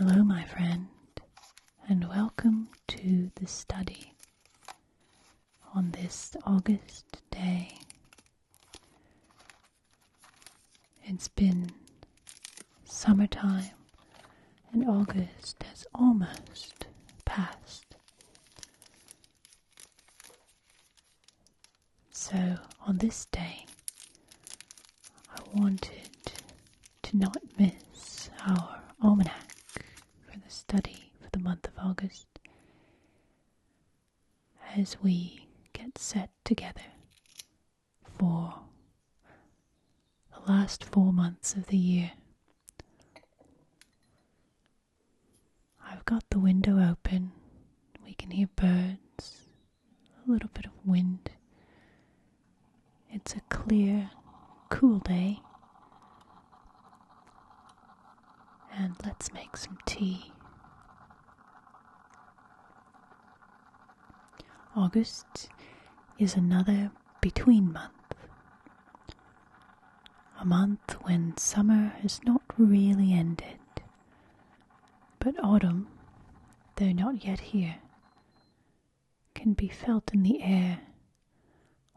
Hello, my friend, and welcome to the study on this August day. It's been summertime and August has almost passed. So on this day, I wanted to not miss our almanac for the study for the month of August as we get set together for the last 4 months of the year. I've got the window open. We can hear birds, a little bit of wind. It's a clear, cool day. And let's make some tea. August is another between month. A month when summer has not really ended, but autumn, though not yet here, can be felt in the air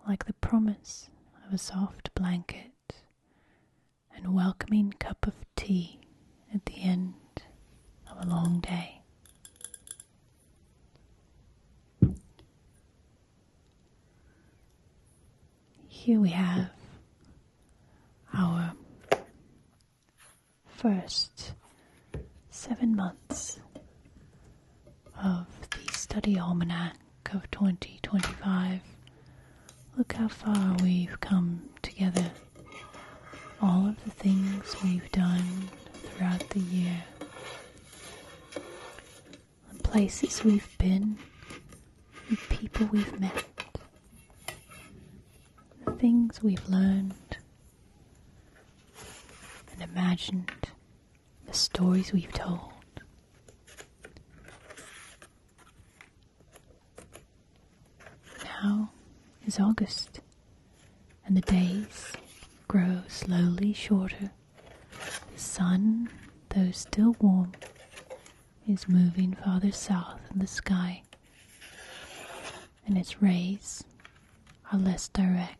like the promise of a soft blanket and a welcoming cup of tea at the end of a long day. Here we have our first 7 months of the Study Almanac of 2025. Look how far we've come together. All of the things we've done throughout the year. The places we've been, the people we've met, the things we've learned and imagined, the stories we've told. Now is August, and the days grow slowly shorter. The sun, though still warm, is moving farther south in the sky, and its rays are less direct.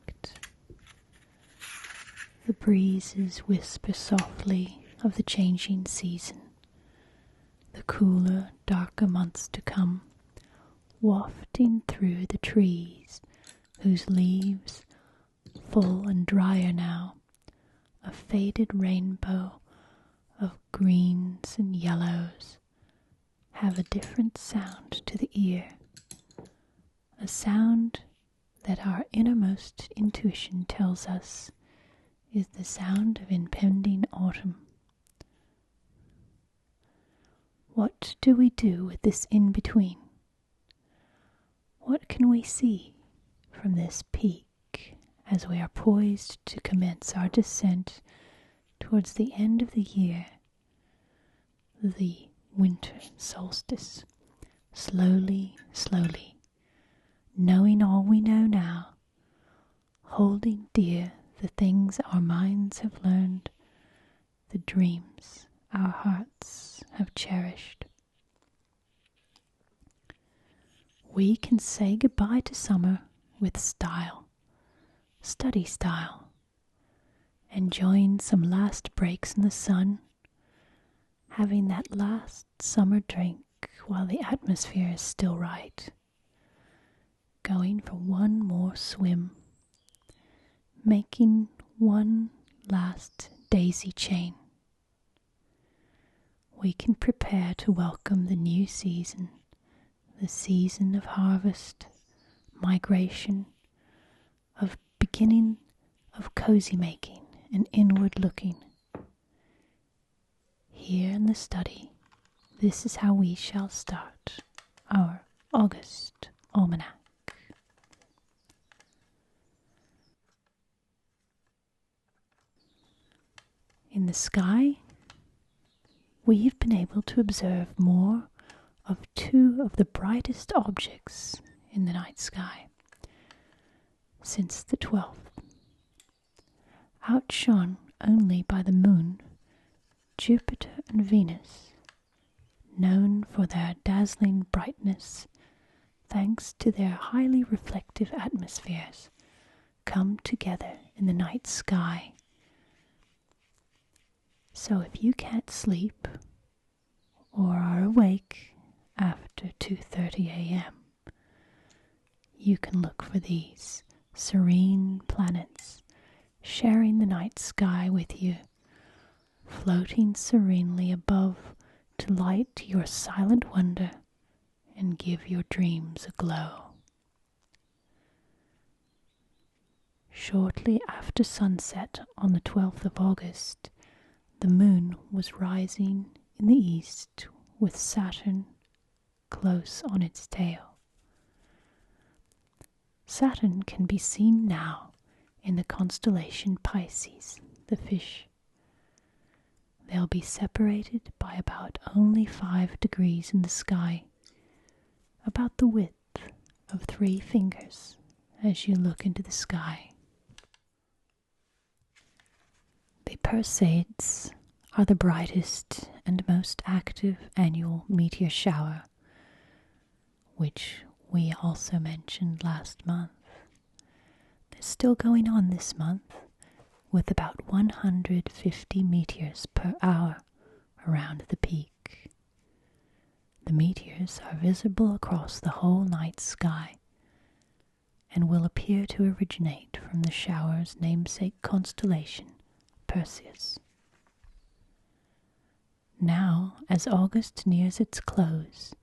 The breezes whisper softly of the changing season, the cooler, darker months to come, wafting through the trees whose leaves, full and drier now, a faded rainbow of greens and yellows, have a different sound to the ear, a sound that our innermost intuition tells us is the sound of impending autumn. What do we do with this in-between? What can we see from this peak as we are poised to commence our descent towards the end of the year, the winter solstice, slowly, slowly, knowing all we know now, holding dear the things our minds have learned, the dreams our hearts have cherished. We can say goodbye to summer with style, study style, enjoying some last breaks in the sun, having that last summer drink while the atmosphere is still right, going for one more swim, making one last daisy chain. We can prepare to welcome the new season, the season of harvest, migration, of beginning of cozy making and inward looking. Here in the study, this is how we shall start our August Almanac. In the sky, we have been able to observe more of 2 of the brightest objects in the night sky since the 12th. Outshone only by the moon, Jupiter and Venus known for their dazzling brightness, thanks to their highly reflective atmospheres, come together in the night sky. So if you can't sleep or are awake after 2:30 a.m., you can look for these serene planets sharing the night sky with you, floating serenely above to light your silent wonder and give your dreams a glow. Shortly after sunset on the 12th of August, the moon was rising in the east with Saturn close on its tail. Saturn can be seen now in the constellation Pisces, the fish. They'll be separated by about only 5 degrees in the sky, about the width of 3 fingers as you look into the sky. The Perseids are the brightest and most active annual meteor shower, which we also mentioned last month. They're still going on this month, with about 150 meteors per hour around the peak. The meteors are visible across the whole night sky and will appear to originate from the shower's namesake constellation, Perseus. Now, as August nears its close,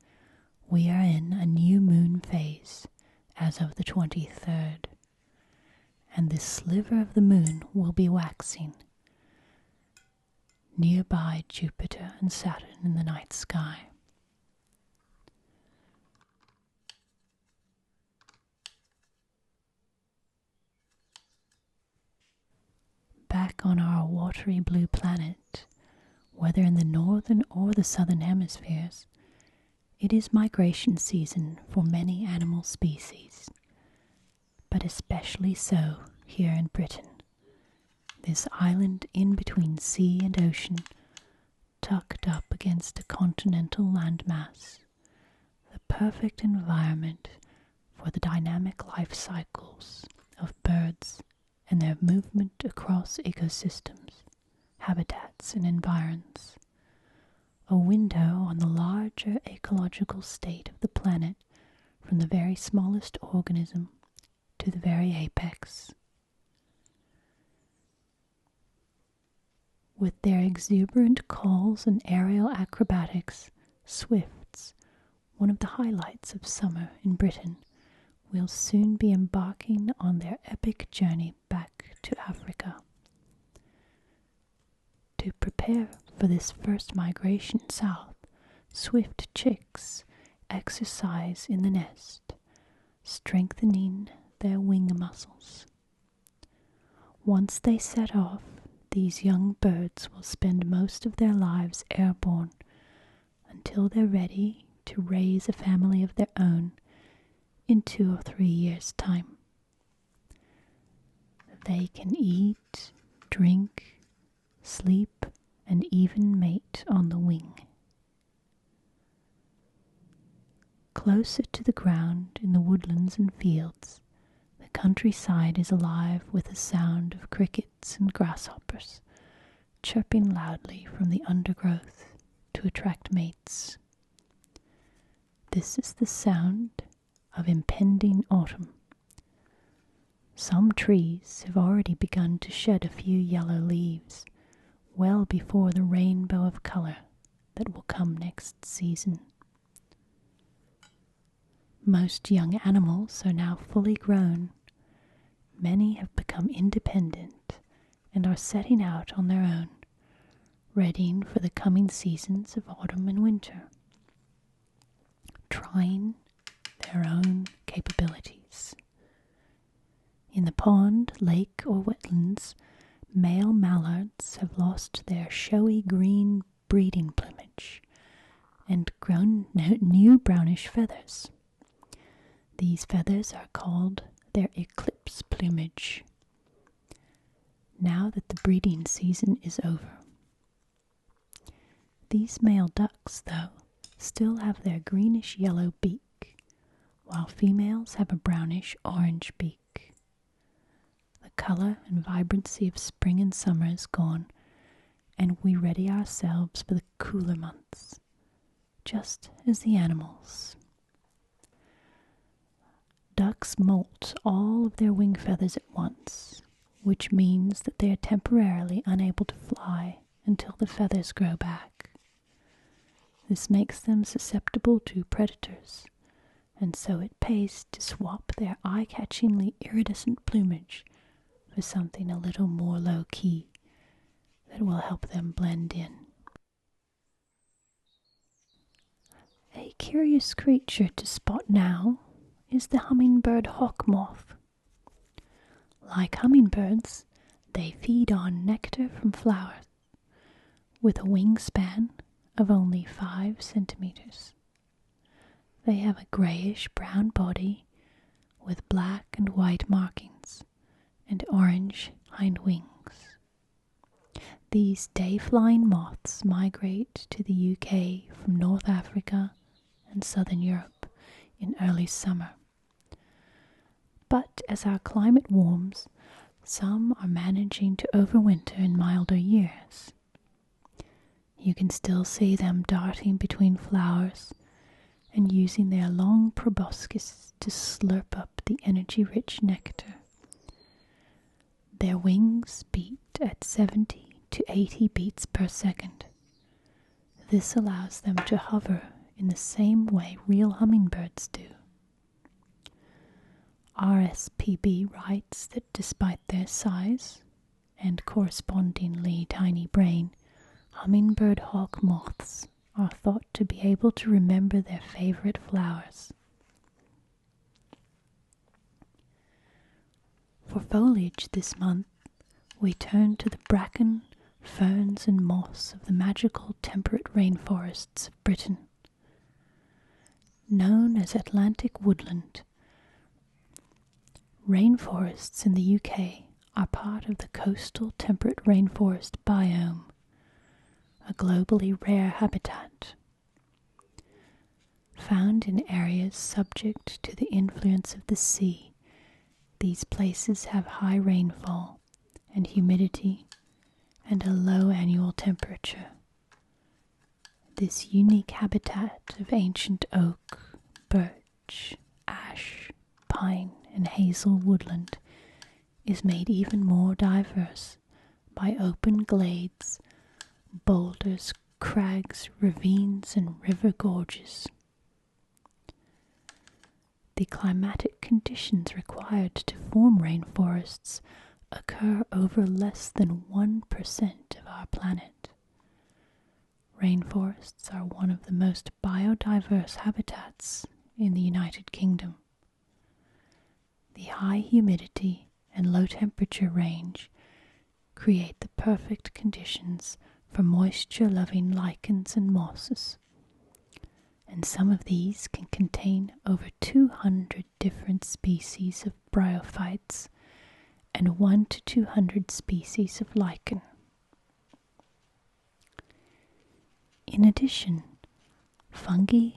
we are in a new moon phase as of the 23rd, and this sliver of the moon will be waxing nearby Jupiter and Saturn in the night sky. Back on our watery blue planet, whether in the northern or the southern hemispheres, it is migration season for many animal species, but especially so here in Britain, this island in between sea and ocean, tucked up against a continental landmass, the perfect environment for the dynamic life cycles of birds and their movement across ecosystems, habitats, and environs. A window on the larger ecological state of the planet, from the very smallest organism to the very apex. With their exuberant calls and aerial acrobatics, swifts, one of the highlights of summer in Britain, will soon be embarking on their epic journey back to Africa. To prepare for this first migration south, swift chicks exercise in the nest, strengthening their wing muscles. Once they set off, these young birds will spend most of their lives airborne until they're ready to raise a family of their own in 2 or 3 years' time. They can eat, drink, sleep, and even mate on the wing. Closer to the ground in the woodlands and fields, the countryside is alive with the sound of crickets and grasshoppers, chirping loudly from the undergrowth to attract mates. This is the sound of impending autumn. Some trees have already begun to shed a few yellow leaves, well before the rainbow of color that will come next season. Most young animals are now fully grown. Many have become independent and are setting out on their own, readying for the coming seasons of autumn and winter, trying their own capabilities. In the pond, lake, or wetlands, male mallards have lost their showy green breeding plumage and grown new brownish feathers. These feathers are called their eclipse plumage. Now that the breeding season is over. These male ducks, though, still have their greenish-yellow beak, while females have a brownish-orange beak. The color and vibrancy of spring and summer is gone, and we ready ourselves for the cooler months, just as the animals. Ducks molt all of their wing feathers at once, which means that they are temporarily unable to fly until the feathers grow back. This makes them susceptible to predators, and so it pays to swap their eye-catchingly iridescent plumage for something a little more low-key that will help them blend in. A curious creature to spot now is the hummingbird hawk moth. Like hummingbirds, they feed on nectar from flowers, with a wingspan of only 5 centimeters. They have a grayish-brown body with black and white markings and orange hind wings. These day-flying moths migrate to the UK from North Africa and southern Europe in early summer. But as our climate warms, some are managing to overwinter in milder years. You can still see them darting between flowers and using their long proboscis to slurp up the energy-rich nectar. Their wings beat at 70 to 80 beats per second. This allows them to hover in the same way real hummingbirds do. RSPB writes that despite their size and correspondingly tiny brain, hummingbird hawk moths are thought to be able to remember their favorite flowers. For foliage this month, we turn to the bracken, ferns and moss of the magical temperate rainforests of Britain. Known as Atlantic woodland, rainforests in the UK are part of the coastal temperate rainforest biome, a globally rare habitat. Found in areas subject to the influence of the sea, these places have high rainfall and humidity and a low annual temperature. This unique habitat of ancient oak, birch, ash, pine, and hazel woodland is made even more diverse by open glades, boulders, crags, ravines, and river gorges. The climatic conditions required to form rainforests occur over less than 1% of our planet. Rainforests are one of the most biodiverse habitats in the United Kingdom. The high humidity and low temperature range create the perfect conditions for moisture-loving lichens and mosses, and some of these can contain over 200 different species of bryophytes and 100 to 200 species of lichen. In addition, fungi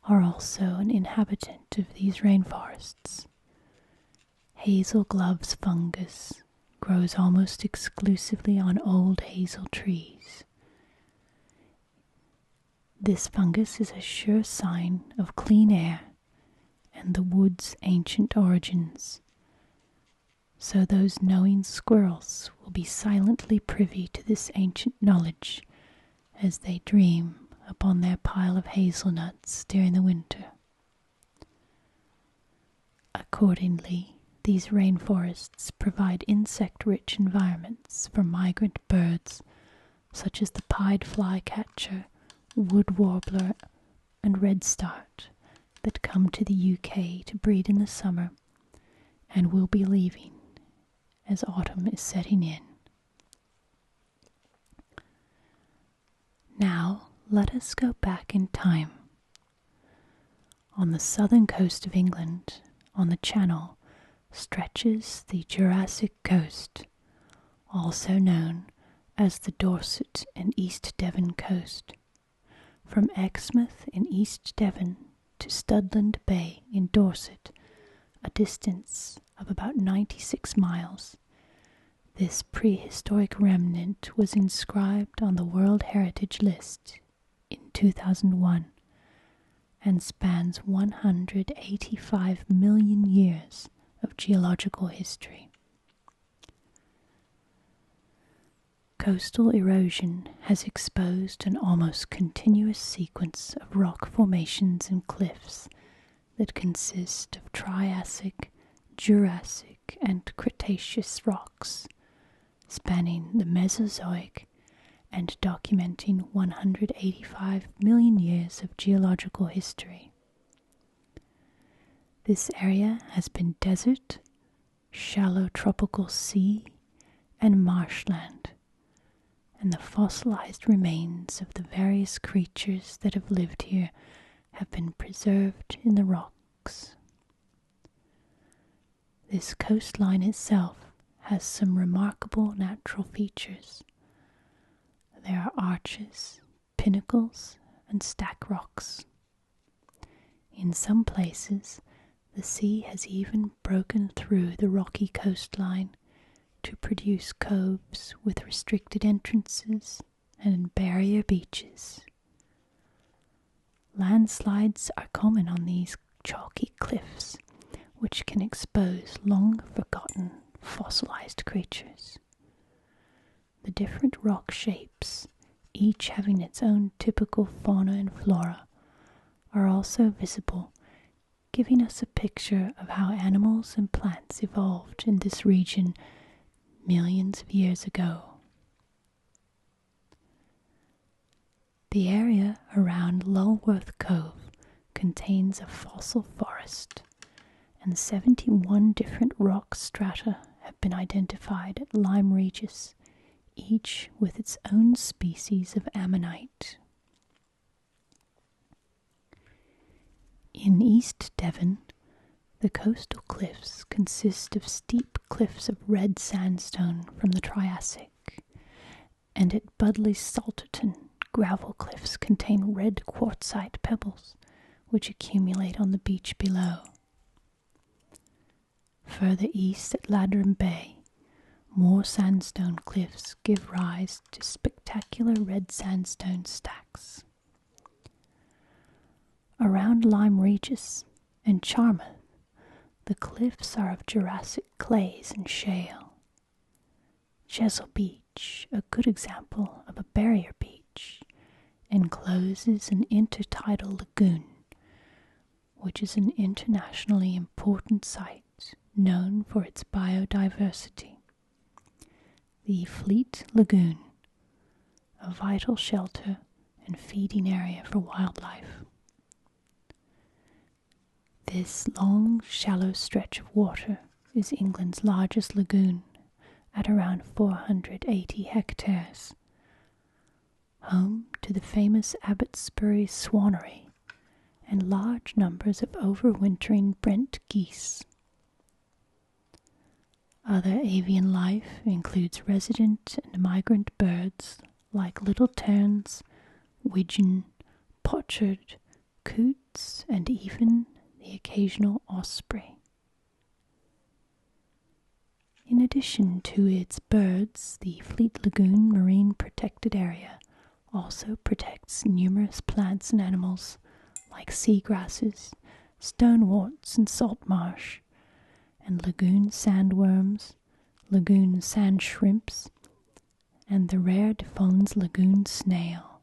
are also an inhabitant of these rainforests. Hazel gloves fungus grows almost exclusively on old hazel trees. This fungus is a sure sign of clean air and the wood's ancient origins, so those knowing squirrels will be silently privy to this ancient knowledge as they dream upon their pile of hazelnuts during the winter. Accordingly, these rainforests provide insect-rich environments for migrant birds such as the pied flycatcher, wood warbler, and redstart that come to the UK to breed in the summer and will be leaving as autumn is setting in. Now let us go back in time. On the southern coast of England, on the Channel, stretches the Jurassic coast, also known as the Dorset and East Devon coast, From Exmouth in East Devon to Studland Bay in Dorset, a distance of about 96 miles, this prehistoric remnant was inscribed on the World Heritage List in 2001 and spans 185 million years of geological history. Coastal erosion has exposed an almost continuous sequence of rock formations and cliffs that consist of Triassic, Jurassic, and Cretaceous rocks, spanning the Mesozoic and documenting 185 million years of geological history. This area has been desert, shallow tropical sea, and marshland, and the fossilized remains of the various creatures that have lived here have been preserved in the rocks. This coastline itself has some remarkable natural features. There are arches, pinnacles, and stack rocks. In some places, the sea has even broken through the rocky coastline to produce coves with restricted entrances and barrier beaches. Landslides are common on these chalky cliffs, which can expose long-forgotten fossilized creatures. The different rock shapes, each having its own typical fauna and flora, are also visible, giving us a picture of how animals and plants evolved in this region millions of years ago. The area around Lulworth Cove contains a fossil forest, and 71 different rock strata have been identified at Lyme Regis, each with its own species of ammonite. In East Devon, the coastal cliffs consist of steep cliffs of red sandstone from the Triassic, and at Budley Salterton, gravel cliffs contain red quartzite pebbles, which accumulate on the beach below. Further east at Ladram Bay, more sandstone cliffs give rise to spectacular red sandstone stacks. Around Lyme Regis and Charmouth, the cliffs are of Jurassic clays and shale. Hazel Beach, a good example of a barrier beach, encloses an intertidal lagoon, which is an internationally important site known for its biodiversity. The Fleet Lagoon, a vital shelter and feeding area for wildlife. This long, shallow stretch of water is England's largest lagoon at around 480 hectares, home to the famous Abbotsbury swanery and large numbers of overwintering Brent geese. Other avian life includes resident and migrant birds like little terns, widgeon, pochard, coots, and even the occasional osprey. In addition to its birds, the Fleet Lagoon Marine Protected Area also protects numerous plants and animals like seagrasses, stoneworts and salt marsh, and lagoon sandworms, lagoon sand shrimps, and the rare Defoe's lagoon snail.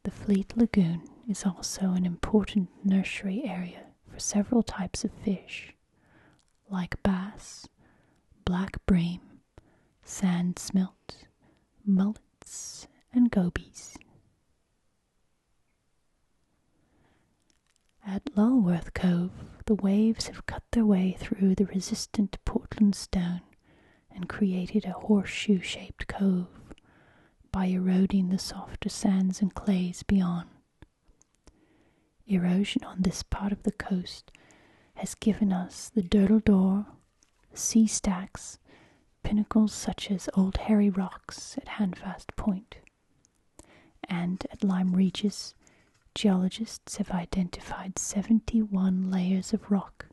The Fleet Lagoon is also an important nursery area for several types of fish, like bass, black bream, sand smelt, mullets, and gobies. At Lulworth Cove, the waves have cut their way through the resistant Portland stone and created a horseshoe-shaped cove by eroding the softer sands and clays beyond. Erosion on this part of the coast has given us the Durdle Door, sea stacks, pinnacles such as Old Harry Rocks at Handfast Point, and at Lyme Regis, geologists have identified 71 layers of rock,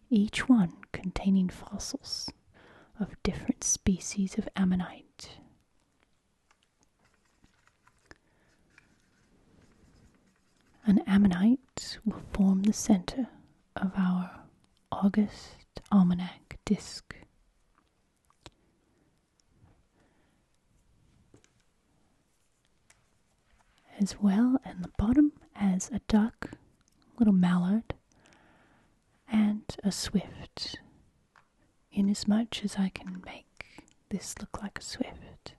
each one containing fossils of different species of ammonite. An ammonite will form the center of our August almanac disc. As well at the bottom as a duck, little mallard, and a swift, inasmuch as I can make this look like a swift.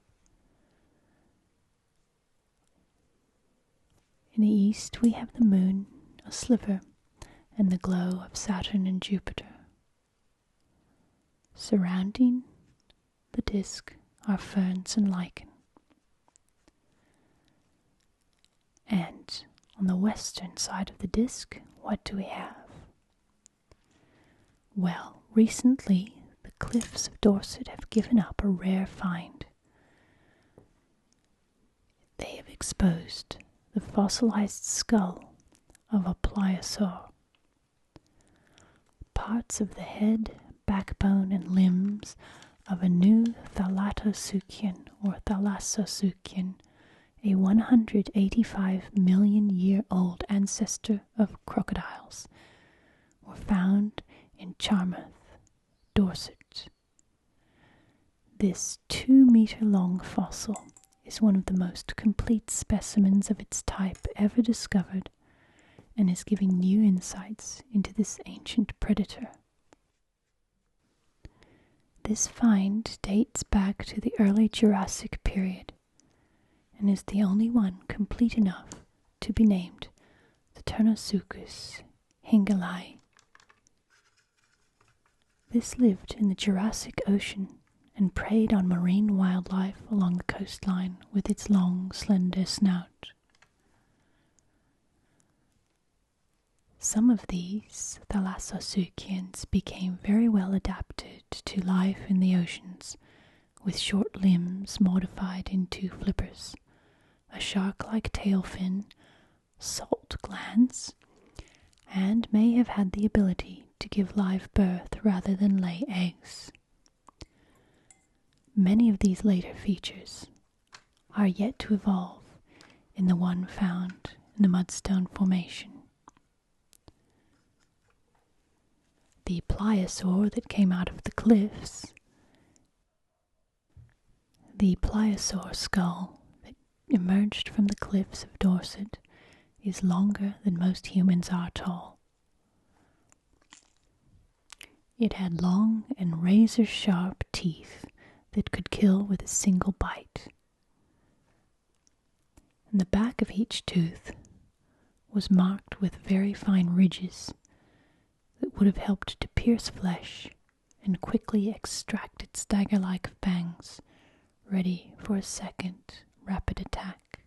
In the east we have the moon, a sliver, and the glow of Saturn and Jupiter. Surrounding the disk are ferns and lichen. And on the western side of the disk, what do we have? Well, recently the cliffs of Dorset have given up a rare find. They have exposed the fossilized skull of a Pliosaur. Parts of the head, backbone, and limbs of a new Thalattosuchian or Thalassosuchian, a 185 million year old ancestor of crocodiles, were found in Charmouth, Dorset. This 2-meter long fossil is one of the most complete specimens of its type ever discovered, and is giving new insights into this ancient predator. This find dates back to the early Jurassic period, and is the only one complete enough to be named the Turnasuchus hingeli. This lived in the Jurassic Ocean and preyed on marine wildlife along the coastline with its long, slender snout. Some of these Thalassosuchians became very well adapted to life in the oceans, with short limbs modified into flippers, a shark-like tail fin, salt glands, and may have had the ability to give live birth rather than lay eggs. Many of these later features are yet to evolve in the one found in the Mudstone Formation. The Pliosaur that came out of the cliffs, the Pliosaur skull that emerged from the cliffs of Dorset, is longer than most humans are tall. It had long and razor-sharp teeth that could kill with a single bite. And the back of each tooth was marked with very fine ridges that would have helped to pierce flesh and quickly extract its dagger-like fangs, ready for a second rapid attack.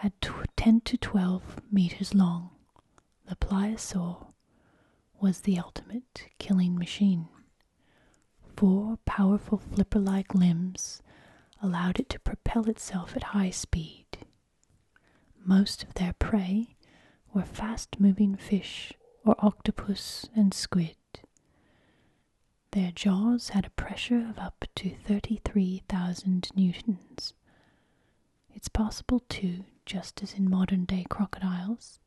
At 10 to 12 meters long, the Pliosaur was the ultimate killing machine. 4 powerful flipper-like limbs allowed it to propel itself at high speed. Most of their prey were fast-moving fish or octopus and squid. Their jaws had a pressure of up to 33,000 newtons. It's possible too, just as in modern-day crocodiles,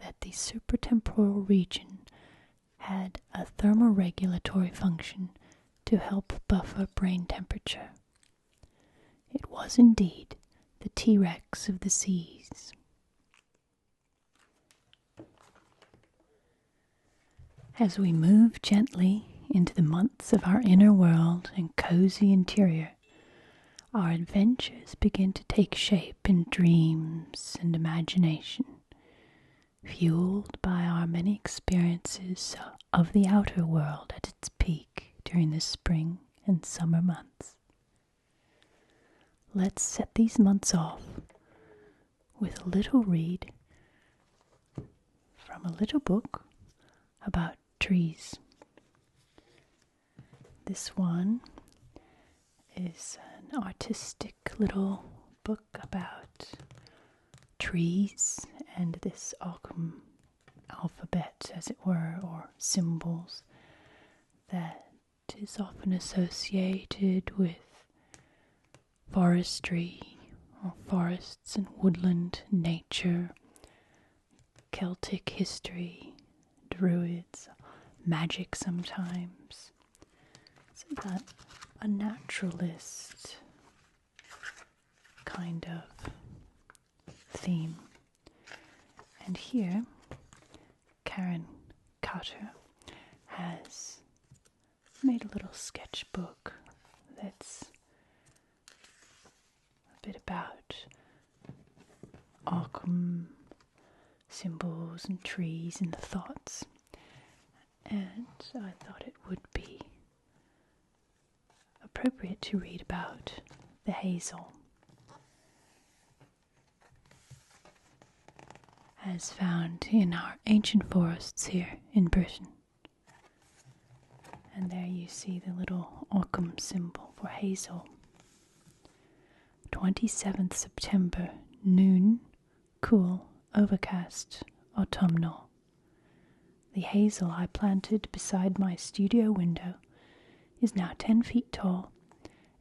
that the supratemporal region had a thermoregulatory function to help buffer brain temperature. It was indeed the T-Rex of the seas. As we move gently into the months of our inner world and cozy interior, our adventures begin to take shape in dreams and imagination, fueled by our many experiences of the outer world at its peak during the spring and summer months. Let's set these months off with a little read from a little book about trees. This one is an artistic little book about trees and this alphabet, as it were, or symbols that is often associated with forestry or forests and woodland nature, Celtic history, druids, magic sometimes. So that a naturalist kind of theme. And here, Karen Carter has made a little sketchbook that's a bit about Occam symbols and trees and thoughts. And I thought it would be appropriate to read about the hazel, as found in our ancient forests here in Britain. And there you see the little Occam symbol for hazel. 27th September, noon, cool, overcast, autumnal. The hazel I planted beside my studio window is now 10 feet tall,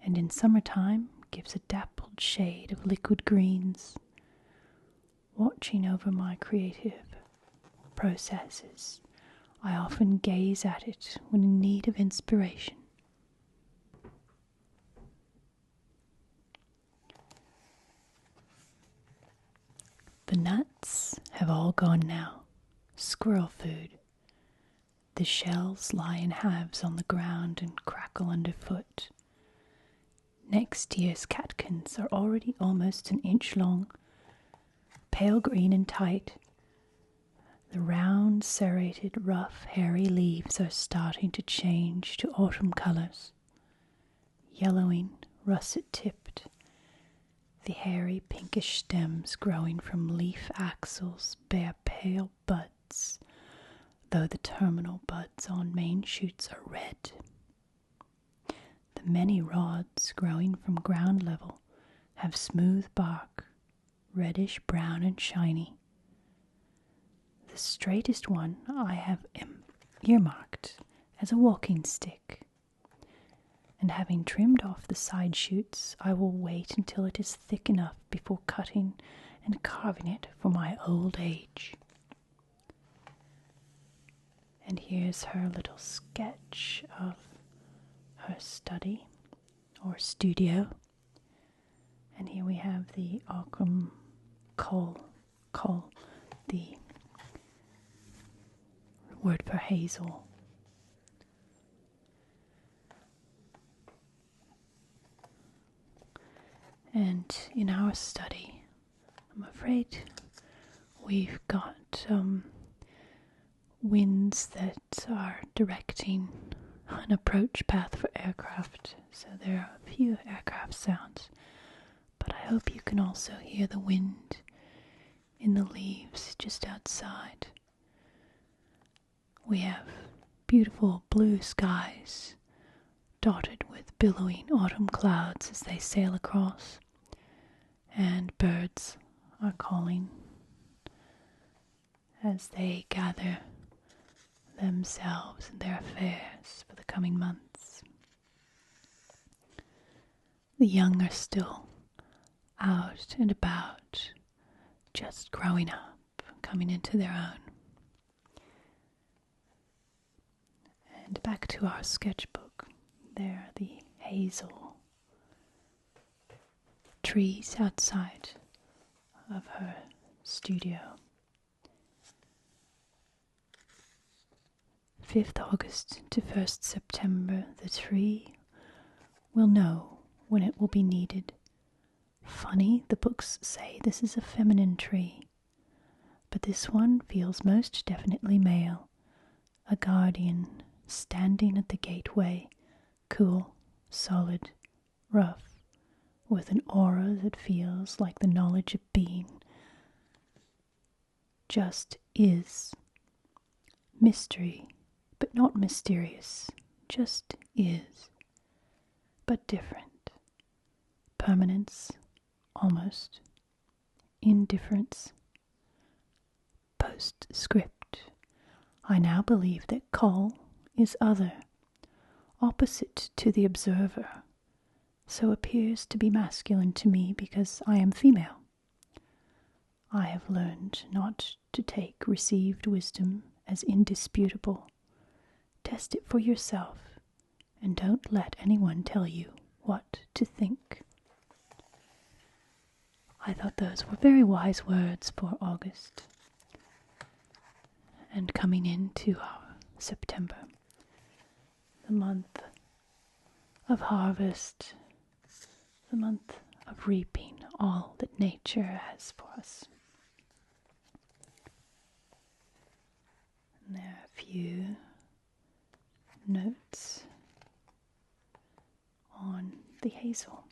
and in summertime gives a dappled shade of liquid greens. Watching over my creative processes, I often gaze at it when in need of inspiration. The nuts have all gone now, squirrel food. The shells lie in halves on the ground and crackle underfoot. Next year's catkins are already almost an inch long, pale green and tight. The round, serrated, rough, hairy leaves are starting to change to autumn colors. Yellowing, russet-tipped, the hairy pinkish stems growing from leaf axils bear pale buds, though the terminal buds on main shoots are red. The many rods growing from ground level have smooth bark, reddish brown and shiny. The straightest one I have earmarked as a walking stick, and having trimmed off the side shoots, I will wait until it is thick enough before cutting and carving it for my old age. And here's her little sketch of her study or studio. And here we have the Occam cull, the word for hazel. And in our study, I'm afraid we've got winds that are directing an approach path for aircraft, so there are a few aircraft sounds, but I hope you can also hear the wind in the leaves just outside. We have beautiful blue skies dotted with billowing autumn clouds as they sail across, and birds are calling as they gather themselves and their affairs for the coming months. The young are still out and about, just growing up, coming into their own. And back to our sketchbook. There are the hazel trees outside of her studio. 5th August to 1st September, the tree will know when it will be needed. Funny, the books say this is a feminine tree, but this one feels most definitely male, a guardian standing at the gateway, cool, solid, rough, with an aura that feels like the knowledge of being. Just is. Mystery, but not mysterious. Just is, but different. permanence, almost indifference. Postscript. I now believe that call is other, opposite to the observer, so appears to be masculine to me because I am female. I have learned not to take received wisdom as indisputable. Test it for yourself, and don't let anyone tell you what to think. I thought those were very wise words for August. And coming into our September, the month of harvest, the month of reaping all that nature has for us. And there are a few notes on the hazel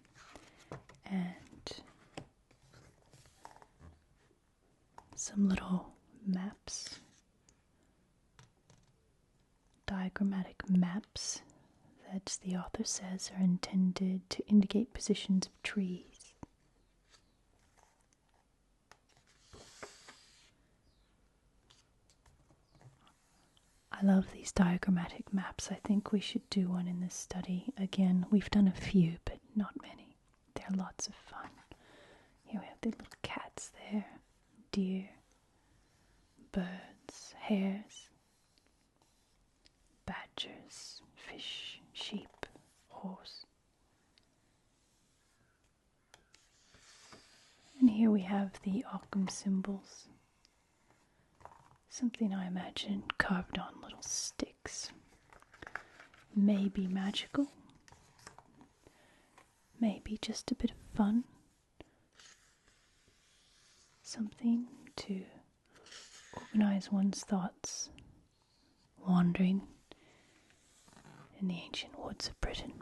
and some little maps, diagrammatic maps that the author says are intended to indicate positions of trees. I love these diagrammatic maps. I think we should do one in this study. Again, we've done a few, but not many. They're lots of fun. Here we have the little cats there, deer, birds, hares, badgers, fish, sheep, horse. And here we have the Occam symbols. Something I imagine carved on little sticks. Maybe magical. Maybe just a bit of fun. Something to organize one's thoughts, wandering in the ancient woods of Britain.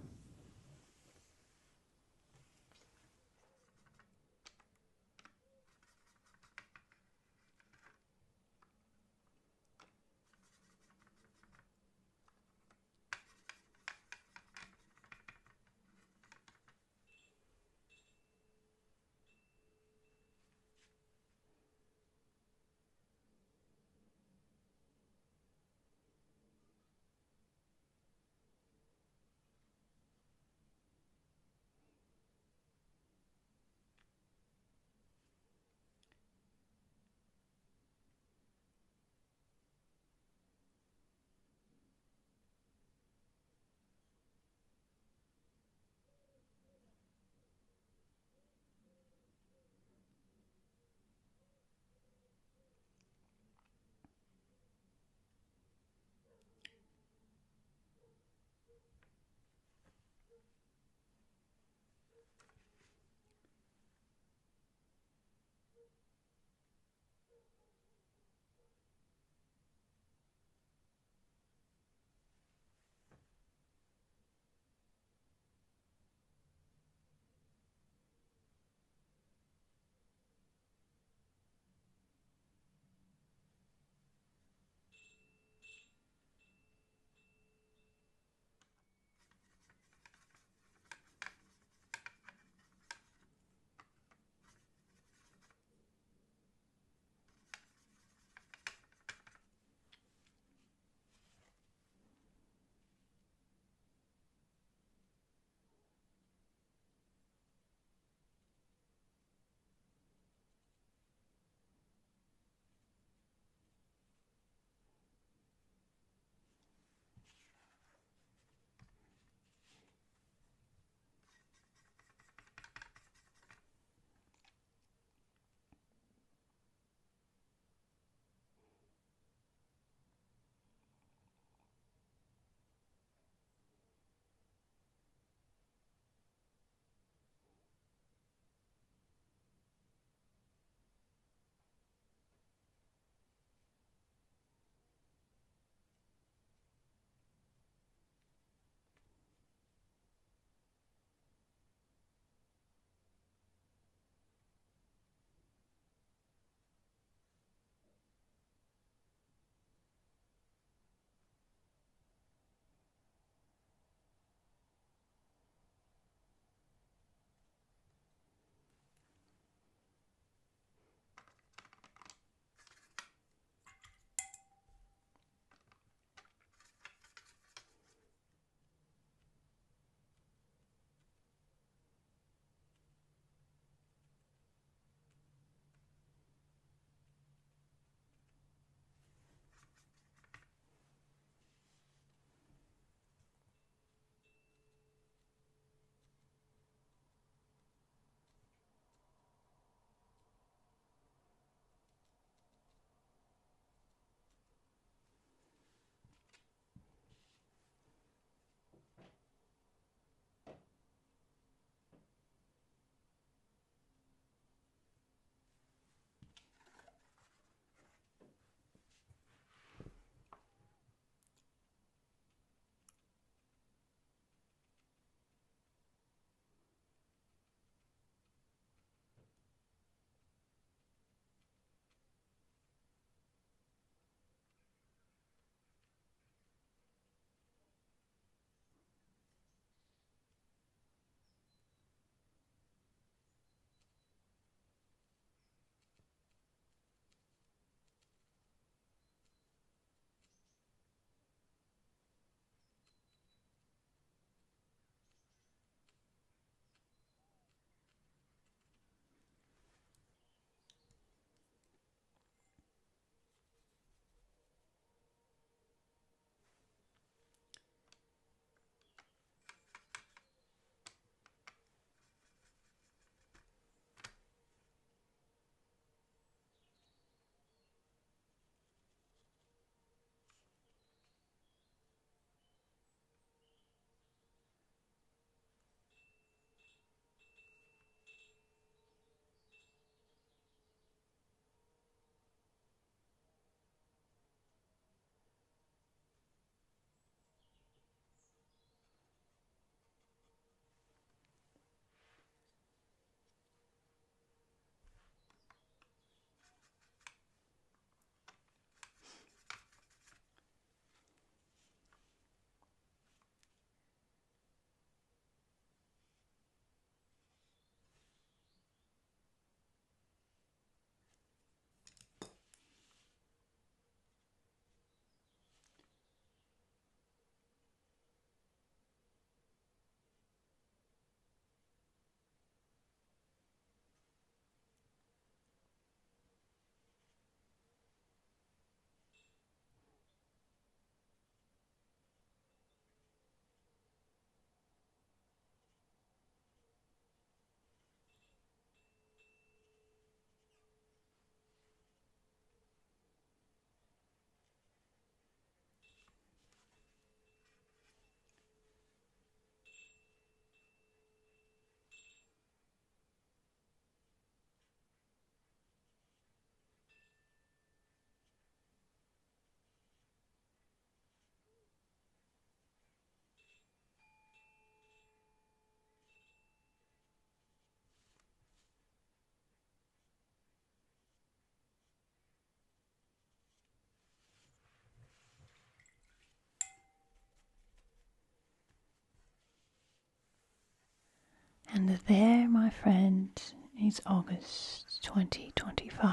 And there, my friend, is August 2025.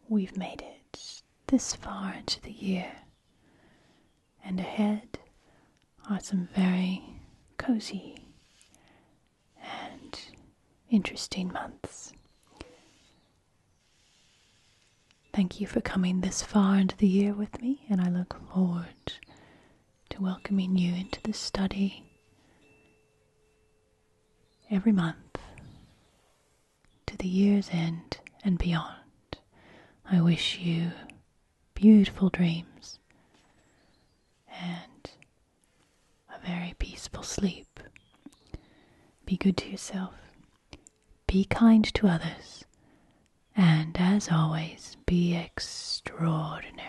We've made it this far into the year, and ahead are some very cozy and interesting months. Thank you for coming this far into the year with me, and I look forward to welcoming you into the study every month to the year's end and beyond. I wish you beautiful dreams and a very peaceful sleep. Be good to yourself, be kind to others, and as always, be extraordinary.